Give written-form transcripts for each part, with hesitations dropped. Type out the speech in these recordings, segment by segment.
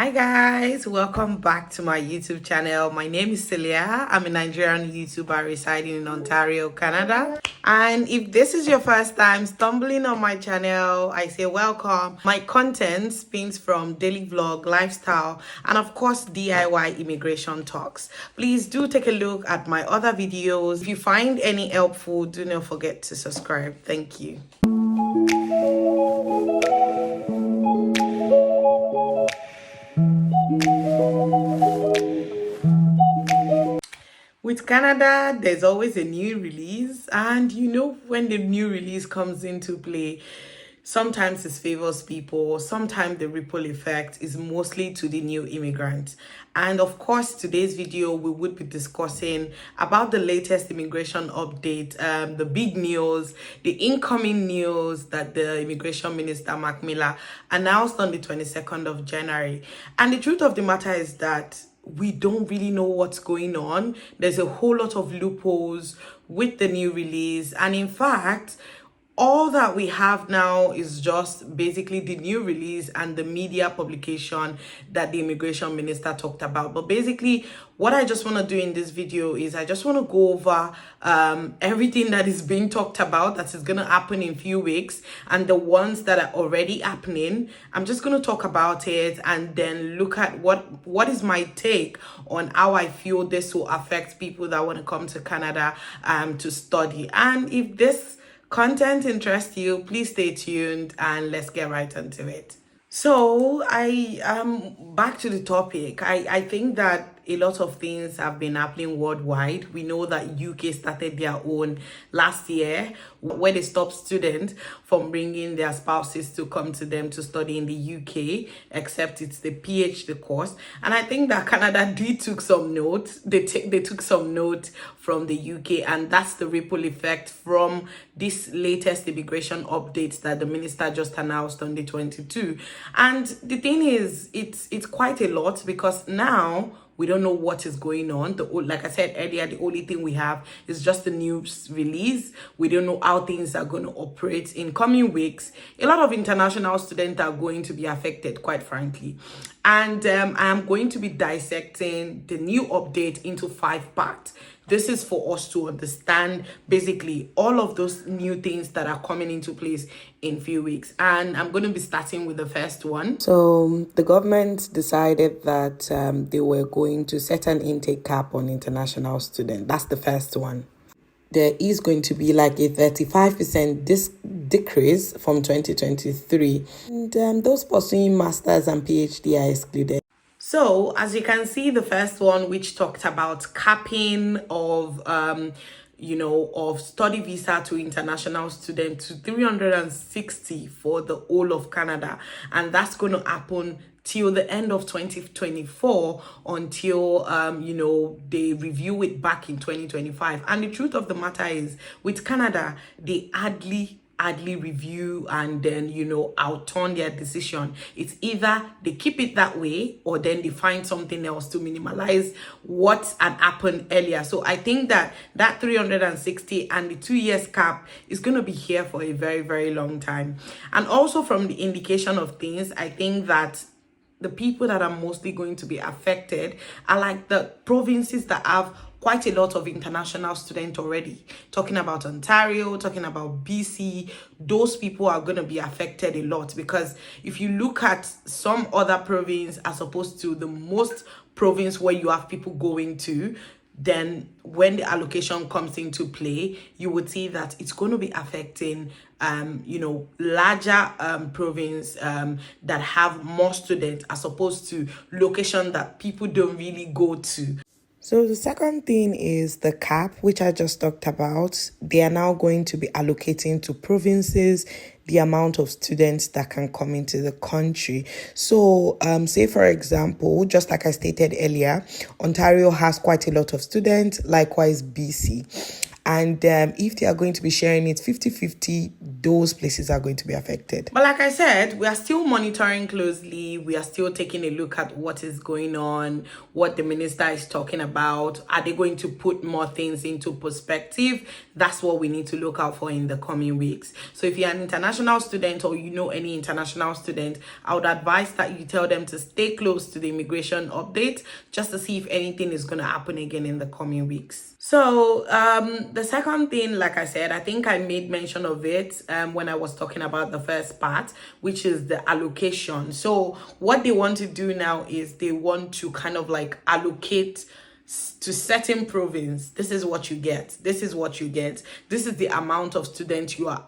Hi guys, welcome back to my YouTube channel. My name is Suleeha. I'm a Nigerian YouTuber residing in Ontario, Canada. And if this is your first time stumbling on my channel, I say welcome. My content spins from daily vlog, lifestyle, and of course DIY immigration talks. Please do take a look at my other videos. If you find any helpful, do not forget to subscribe. Thank you. With Canada, there's always a new release, and when the new release comes into play, sometimes it favors people, sometimes the ripple effect is mostly to the new immigrants. And of course, today's video, we would be discussing about the latest immigration update, the big news, the incoming news that the Immigration Minister, Mark Miller, announced on the 22nd of January. And the truth of the matter is that we don't really know what's going on. There's a whole lot of loopholes with the new release. And in fact, all that we have now is just basically the new release and the media publication that the immigration minister talked about. But basically, what I just want to do in this video is I just want to go over everything that is being talked about that is going to happen in a few weeks, and the ones that are already happening. I'm just going to talk about it and then look at what is my take on how I feel this will affect people that want to come to Canada to study. And if this content interests you, please stay tuned and let's get right into it. So I back to the topic. I think that a lot of things have been happening worldwide. We know that UK started their own last year, where they stopped students from bringing their spouses to come to them to study in the UK, except it's the PhD course. And I think that Canada did took some notes. They took some note from the UK, and that's the ripple effect from this latest immigration updates that the minister just announced on the 22. And the thing is, it's quite a lot, because now we don't know what is going on. Like I said earlier, the only thing we have is just the news release. We don't know how things are going to operate in coming weeks. A lot of international students are going to be affected, quite frankly. And I am going to be dissecting the new update into 5 parts. This is for us to understand basically all of those new things that are coming into place in a few weeks. And I'm going to be starting with the first one. So the government decided that they were going to set an intake cap on international students. That's the first one. There is going to be like a 35% decrease from 2023. And those pursuing masters and PhD are excluded. So, as you can see, the first one, which talked about capping of, of study visa to international students to 360 for the whole of Canada. And that's going to happen till the end of 2024 until, they review it back in 2025. And the truth of the matter is, with Canada, they hardly review and then outturn their decision. It's either they keep it that way or then they find something else to minimize what had happened earlier. So I think that 360 and the 2 years cap is going to be here for a very, very long time. And also, from the indication of things, I think that the people that are mostly going to be affected are like the provinces that have quite a lot of international students already. Talking about Ontario, talking about BC, those people are going to be affected a lot, because if you look at some other province as opposed to the most province where you have people going to, then when the allocation comes into play, you would see that it's going to be affecting larger province that have more students as opposed to location that people don't really go to. So the second thing is the cap, which I just talked about. They are now going to be allocating to provinces the amount of students that can come into the country. So say, for example, just like I stated earlier, Ontario has quite a lot of students, likewise BC. And if they are going to be sharing it 50-50, those places are going to be affected. But like I said, we are still monitoring closely. We are still taking a look at what is going on, what the minister is talking about. Are they going to put more things into perspective? That's what we need to look out for in the coming weeks. So if you're an international student or you know any international student, I would advise that you tell them to stay close to the immigration update just to see if anything is going to happen again in the coming weeks. So the second thing, like I said, I think I made mention of it when I was talking about the first part, which is the allocation. So what they want to do now is they want to kind of like allocate to certain province. This is what you get. This is what you get. This is the amount of students you are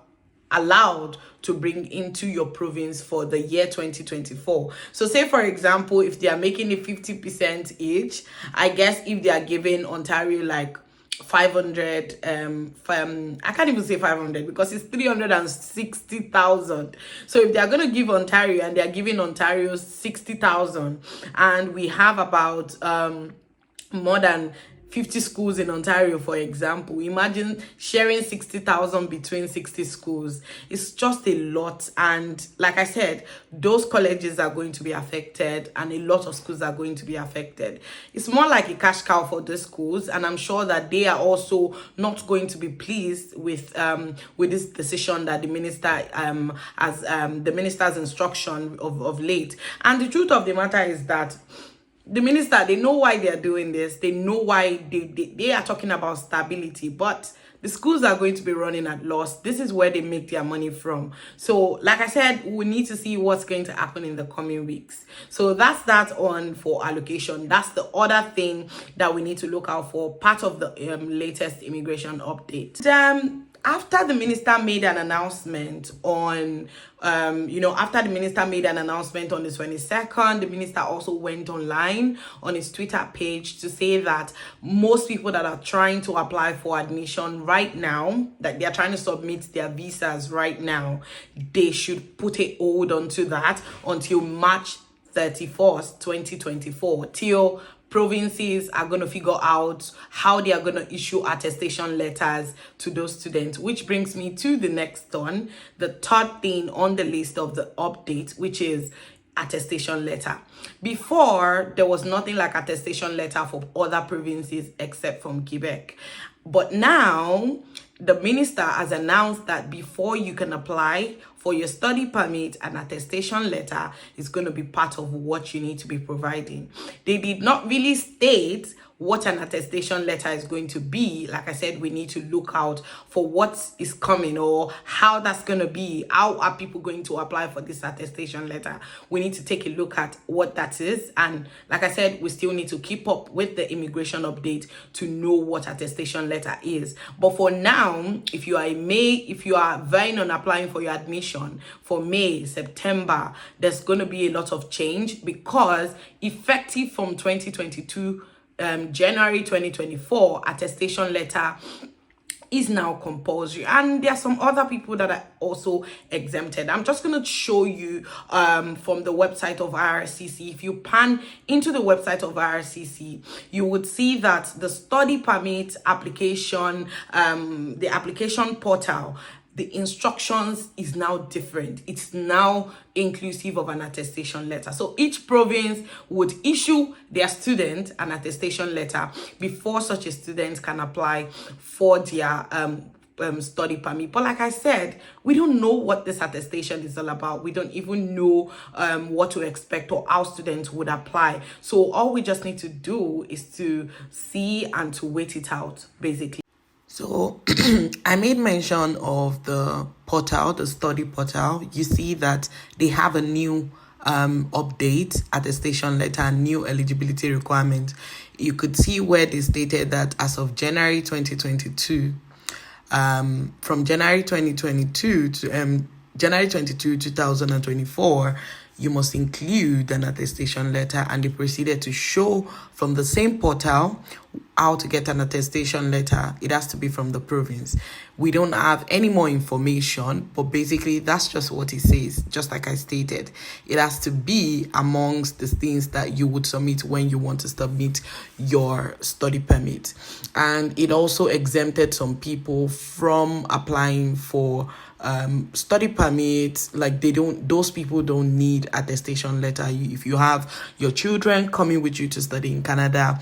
allowed to bring into your province for the year 2024. So say for example, if they are making it 50% each, I guess if they are giving Ontario like 500 I can't even say 500 because it's 360,000. So if they are going to give Ontario and they are giving Ontario 60,000, and we have about more than 50 schools in Ontario, for example, imagine sharing 60,000 between 60 schools. It's just a lot. And like I said, those colleges are going to be affected and a lot of schools are going to be affected. It's more like a cash cow for the schools, and I'm sure that they are also not going to be pleased with this decision that the minister has the minister's instruction of late. And the truth of the matter is that the minister, they know why they are doing this. They know why they are talking about stability, but the schools are going to be running at loss. This is where they make their money from. So like I said, we need to see what's going to happen in the coming weeks. So that's that on for allocation. That's the other thing that we need to look out for, part of the latest immigration update. After the minister made an announcement on, after the minister made an announcement on the 22nd, the minister also went online on his Twitter page to say that most people that are trying to apply for admission right now, that they are trying to submit their visas right now, they should put a hold onto that until March 31st, 2024, till provinces are going to figure out how they are going to issue attestation letters to those students, which brings me to the next one, the third thing on the list of the update, which is attestation letter. Before, there was nothing like attestation letter for other provinces except from Quebec. But now, the minister has announced that before you can apply for your study permit, an attestation letter is going to be part of what you need to be providing. They did not really state what an attestation letter is going to be. Like I said, we need to look out for what is coming or how that's going to be. How are people going to apply for this attestation letter? We need to take a look at what that is. And like I said, we still need to keep up with the immigration update to know what attestation letter is. But for now, if you are vying on applying for your admission for May, September, there's going to be a lot of change, because effective from 2022, January 2024, attestation letter is now compulsory, and there are some other people that are also exempted. I'm just going to show you from the website of IRCC. If you pan into the website of IRCC, you would see that the study permit application, the application portal, the instructions is now different. It's now inclusive of an attestation letter. So each province would issue their student an attestation letter before such a student can apply for their study permit. But like I said, we don't know what this attestation is all about. We don't even know what to expect or how students would apply. So all we just need to do is to see and to wait it out, basically. So I made mention of the portal, the study portal. You see that they have a new update, attestation letter, new eligibility requirement. You could see where they stated that as of January 2022, from January 2022 to January 22, 2024, you must include an attestation letter, and they proceeded to show from the same portal how to get an attestation letter. It has to be from the province. We don't have any more information, but basically that's just what it says. Just like I stated, it has to be amongst the things that you would submit when you want to submit your study permit. And it also exempted some people from applying for study permits. Like those people don't need attestation letter. If you have your children coming with you to study in Canada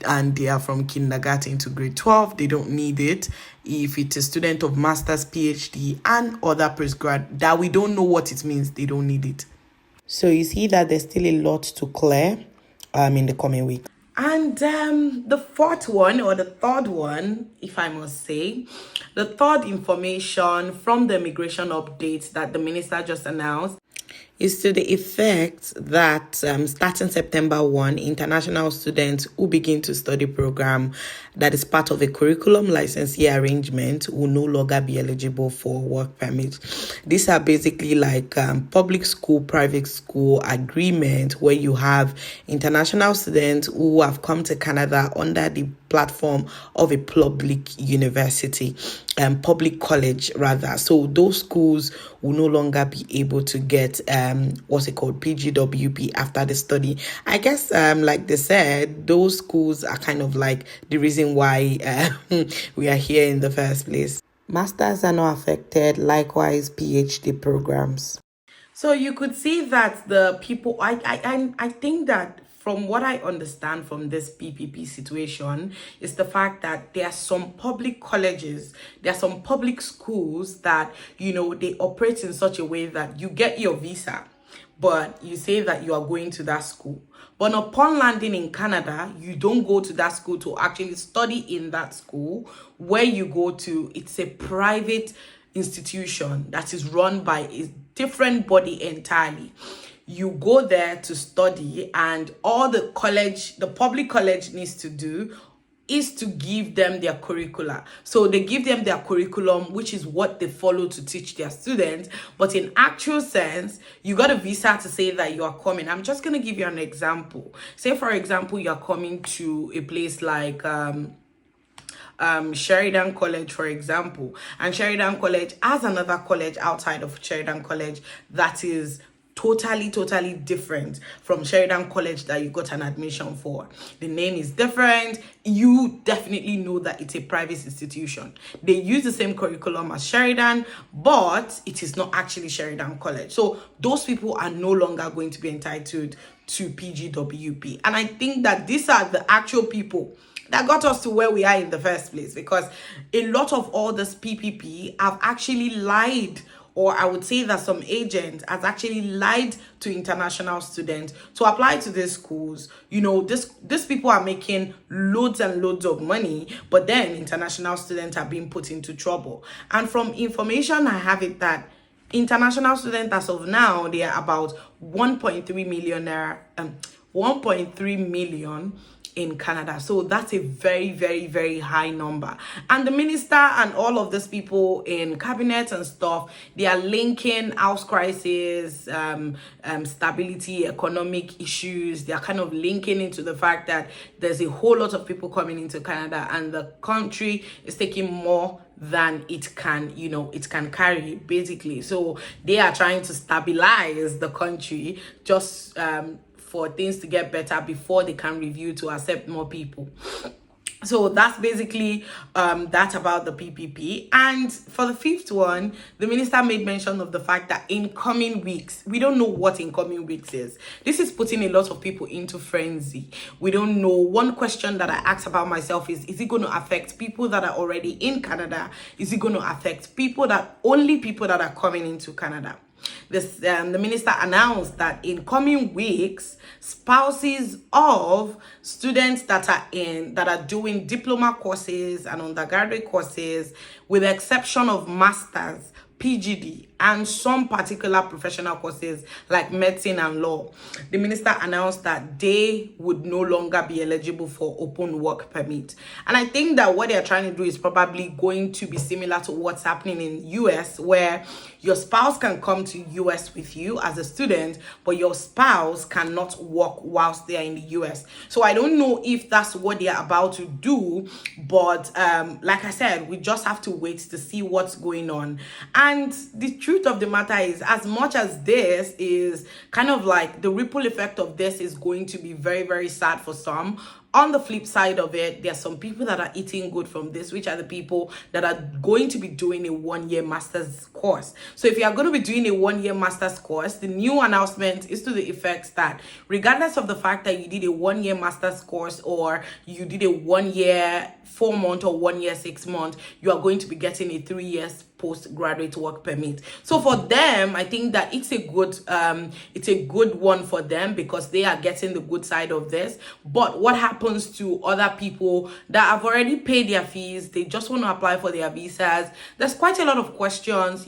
and they are from kindergarten to grade 12, they don't need it. If it's a student of master's, PhD, and other postgrad that we don't know what it means, they don't need it. So you see that there's still a lot to clear in the coming week. And the fourth one, or the third one, if I must say, the third information from the immigration update that the minister just announced is to the effect that starting September 1, international students who begin to study program that is part of a curriculum licensee arrangement will no longer be eligible for work permit. These are basically like public school, private school agreement where you have international students who have come to Canada under the platform of a public university, public college rather. So those schools will no longer be able to get what's it called, PGWP after the study. I guess like they said, those schools are kind of like the reason why we are here in the first place. Masters are not affected, likewise PhD programs. So you could see that the people, I think that from what I understand from this PPP situation is the fact that there are some public colleges, there are some public schools that, they operate in such a way that you get your visa, but you say that you are going to that school. But upon landing in Canada, you don't go to that school to actually study in that school. Where you go to, it's a private institution that is run by a different body entirely. You go there to study, and all the public college needs to do is to give them their curricula. So they give them their curriculum, which is what they follow to teach their students. But in actual sense, you got a visa to say that you are coming. I'm just going to give you an example. Say, for example, you're coming to a place like Sheridan College, for example. And Sheridan College has another college outside of Sheridan College that is totally different from Sheridan College that you got an admission for. The name is different. You definitely know that it's a private institution. They use the same curriculum as Sheridan, but it is not actually Sheridan College. So those people are no longer going to be entitled to PGWP. And I think that these are the actual people that got us to where we are in the first place, because a lot of all this PPP have actually lied, or I would say that some agent has actually lied to international students to apply to these schools. These people are making loads and loads of money, but then international students are being put into trouble. And from information I have it that international students as of now, they are about 1.3 million in Canada. So that's a very, very, very high number. And the minister and all of these people in cabinet and stuff, they are linking house crisis, stability, economic issues. They are kind of linking into the fact that there's a whole lot of people coming into Canada, and the country is taking more than it can carry, basically. So they are trying to stabilize the country just for things to get better before they can review to accept more people. So that's basically that about the PPP. And for the fifth one, the minister made mention of the fact that in coming weeks, we don't know what in coming weeks is. This is putting a lot of people into frenzy. We don't know. One question that I asked about myself is it going to affect people that are already in Canada? Is it going to affect only people that are coming into Canada? The minister announced that in coming weeks, spouses of students that are doing diploma courses and undergraduate courses, with the exception of masters, PGD, and some particular professional courses like medicine and law, the minister announced that they would no longer be eligible for open work permit. And I think that what they're trying to do is probably going to be similar to what's happening in US, where Your spouse can come to US with you as a student, but your spouse cannot work whilst they are in the US. So I don't know if that's what they are about to do, but like I said, we just have to wait to see what's going on. And the truth of the matter is, as much as this is kind of like the ripple effect of this is going to be very, very sad for some, on the flip side of it, there are some people that are eating good from this, which are the people that are going to be doing a one-year master's course. So if you are going to be doing a one-year master's course, the new announcement is to the effect that regardless of the fact that you did a one-year master's course or you did a 1 year 4 month or 1 year 6 month, you are going to be getting a 3 years postgraduate work permit. So for them, I think that it's a good one for them because they are getting the good side of this. But what happens to other people that have already paid their fees, they just want to apply for their visas? There's quite a lot of questions,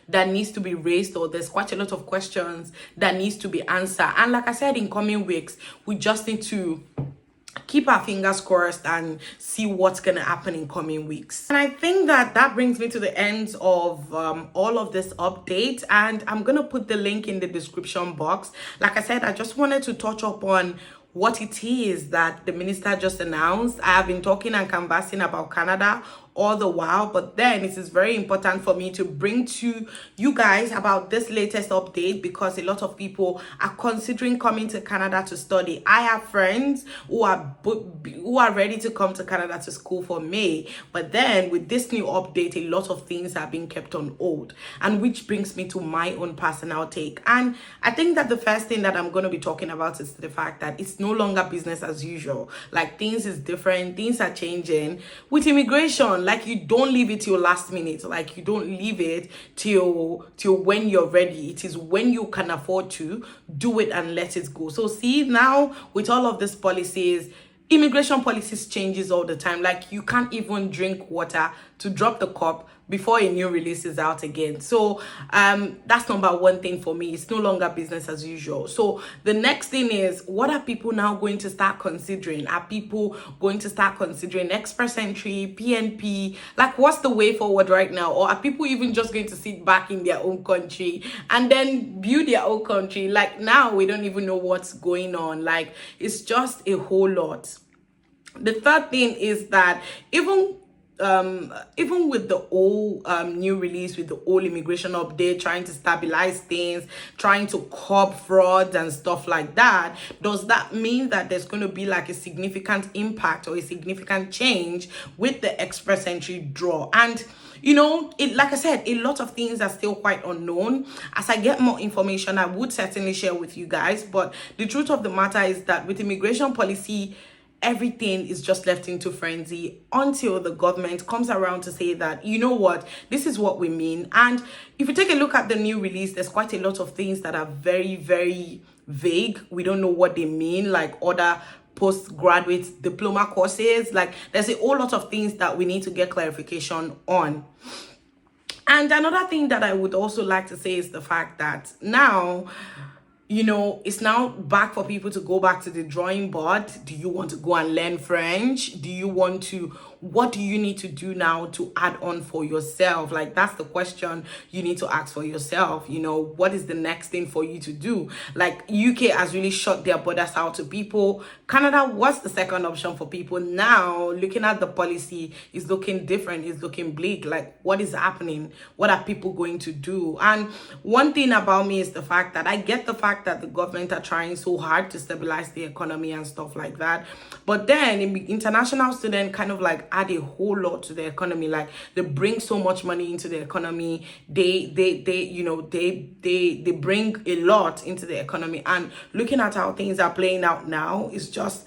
that needs to be raised, or there's quite a lot of questions that needs to be answered. And like I said, in coming weeks, we just need to keep our fingers crossed and see what's going to happen in coming weeks. And I think that brings me to the end of all of this update, and I'm going to put the link in the description box. Like I said, I just wanted to touch upon what it is that the minister just announced. I have been talking and canvassing about Canada all the while, but then it is very important for me to bring to you guys about this latest update because a lot of people are considering coming to Canada to study. I have friends who are ready to come to Canada to school for May, but then with this new update, a lot of things are being kept on hold, and which brings me to my own personal take. And I think that the first thing that I'm going to be talking about is the fact that it's no longer business as usual. Like, things is different, things are changing with immigration. Like, you don't leave it till last minute. Like, you don't leave it till when you're ready. It is when you can afford to do it and let it go. So see, now with all of these policies, immigration policies changes all the time. Like, you can't even drink water to drop the cup before a new release is out again. So that's number one thing for me. It's no longer business as usual. So the next thing is, what are people now going to start considering? Are people going to start considering express entry, PNP? Like, what's the way forward right now? Or are people even just going to sit back in their own country and then build their own country? Like, now we don't even know what's going on. Like, it's just a whole lot. The third thing is that even with the old new release, with the old immigration update, trying to stabilize things, trying to curb fraud and stuff like that, does that mean that there's going to be like a significant impact or a significant change with the express entry draw? And like I said, a lot of things are still quite unknown. As I get more information, I would certainly share with you guys. But the truth of the matter is that with immigration policy, everything is just left into frenzy until the government comes around to say that, you know what, this is what we mean. And if you take a look at the new release, there's quite a lot of things that are very, very vague. We don't know what they mean, like other postgraduate diploma courses. Like, there's a whole lot of things that we need to get clarification on. And another thing that I would also like to say is the fact that now, it's now back for people to go back to the drawing board. Do you want to go and learn French? What do you need to do now to add on for yourself? Like, that's the question you need to ask for yourself. What is the next thing for you to do? Like, UK has really shut their borders out to people. Canada, what's the second option for people? Now, looking at the policy, is looking different, it's looking bleak. Like, what is happening? What are people going to do? And one thing about me is the fact that I get the fact that the government are trying so hard to stabilize the economy and stuff like that. But then international students kind of like add a whole lot to the economy. Like, they bring so much money into the economy. They bring a lot into the economy. And looking at how things are playing out now, it's just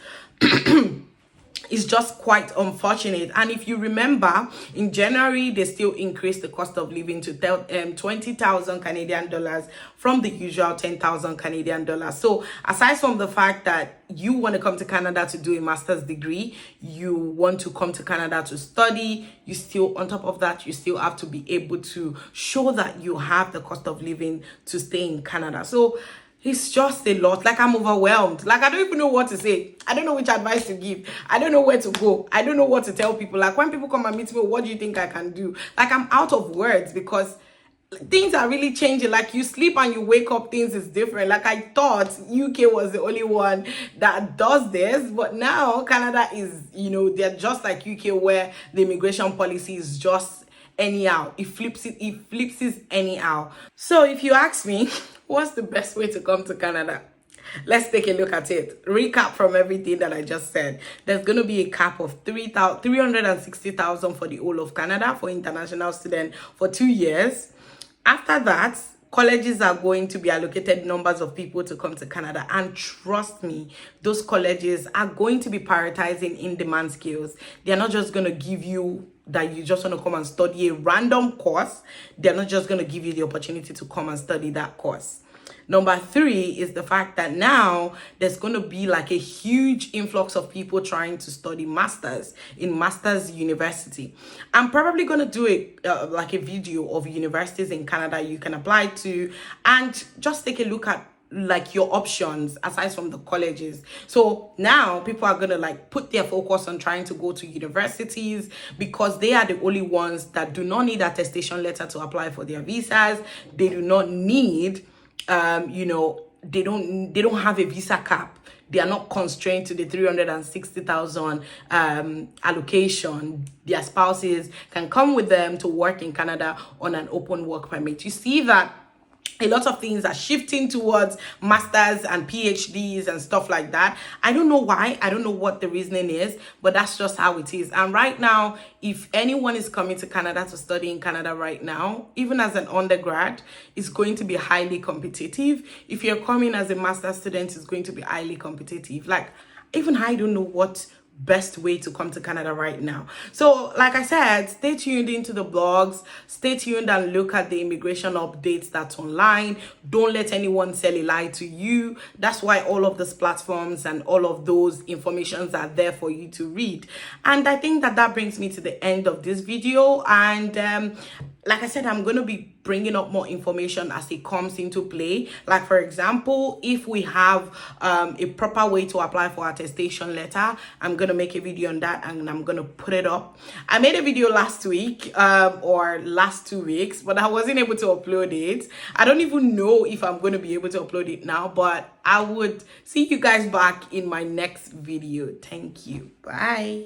it's just quite unfortunate. And if you remember, in January, they still increased the cost of living to 20,000 Canadian dollars from the usual 10,000 Canadian dollars. So aside from the fact that you want to come to Canada to do a master's degree, you want to come to Canada to study, you still, on top of that, you still have to be able to show that you have the cost of living to stay in Canada. So it's just a lot. Like, I'm overwhelmed. Like, I don't even know what to say. I don't know which advice to give. I don't know where to go. I don't know what to tell people. Like, when people come and meet me, what do you think I can do? Like, I'm out of words because things are really changing. Like, you sleep and you wake up, things is different. Like, I thought UK was the only one that does this, but now Canada is, they're just like UK, where the immigration policy is just anyhow. It flips it anyhow. So if you ask me, what's the best way to come to Canada? Let's take a look at it. Recap from everything that I just said. There's going to be a cap of 360,000 for the whole of Canada for international students for 2 years. After that, colleges are going to be allocated numbers of people to come to Canada. And trust me, those colleges are going to be prioritizing in-demand skills. They're not just going to give you that you just want to come and study a random course. They're not just going to give you the opportunity to come and study that course. Number 3 is the fact that now there's going to be like a huge influx of people trying to study masters in masters university. I'm probably going to do a video of universities in Canada you can apply to, and just take a look at like your options aside from the colleges. So now people are gonna like put their focus on trying to go to universities, because they are the only ones that do not need attestation letter to apply for their visas. They do not need they don't have a visa cap. They are not constrained to the 360,000 allocation. Their spouses can come with them to work in Canada on an open work permit. You see that a lot of things are shifting towards masters and PhDs and stuff like that. I don't know why. I don't know what the reasoning is, but that's just how it is. And right now, if anyone is coming to Canada to study in Canada right now, even as an undergrad, it's going to be highly competitive. If you're coming as a master's student, it's going to be highly competitive. Like, even I don't know what best way to come to Canada right now. So like I said, stay tuned into the blogs, stay tuned and look at the immigration updates that's online. Don't let anyone sell a lie to you. That's why all of these platforms and all of those informations are there for you to read. And I think that brings me to the end of this video. And like I said, I'm going to be bringing up more information as it comes into play. Like, for example, if we have a proper way to apply for attestation letter, I'm going to make a video on that and I'm going to put it up. I made a video last week or last 2 weeks, but I wasn't able to upload it. I don't even know if I'm going to be able to upload it now, but I would see you guys back in my next video. Thank you. Bye.